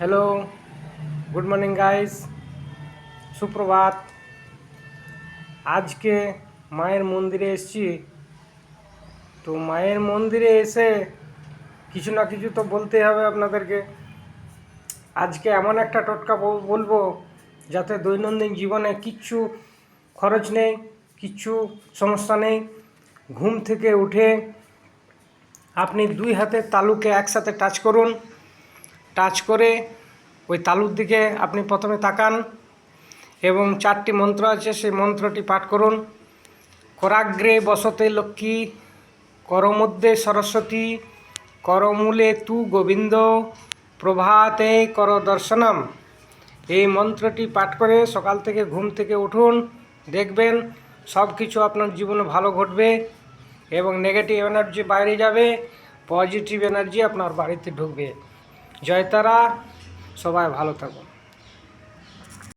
Hello, good morning guys, সুপ্রভাত। আজকে মায়ের মন্দিরে এসেছি। তো মায়ের মন্দিরে এসে কিছু না কিছু তো বলতে হবে আপনাদেরকে। আজকে এমন একটা টোটকা বলবো যাতে দৈনন্দিন জীবনে কিচ্ছু খরচ নেই, কিচ্ছু সমস্যা নেই। ঘুম থেকে উঠে আপনি দুই হাতের তালুকে একসাথে টাচ করুন। টাচ করে ওই তালুর দিকে আপনি প্রথমে তাকান এবং 4টি মন্ত্র আছে, সেই মন্ত্রটি পাঠ করুন। করাগ্রে বসতে লক্ষ্মী, করমধ্যে সরস্বতী, করমূলে তু গোবিন্দ, প্রভাতে কর দর্শনম। এই মন্ত্রটি পাঠ করে সকাল থেকে ঘুম থেকে উঠুন, দেখবেন সব কিছু আপনার জীবনে ভালো ঘটবে এবং নেগেটিভ এনার্জি বাইরে যাবে, পজিটিভ এনার্জি আপনার বাড়িতে ঢুকবে। জয় তারা, সবাই ভালো থাকুন।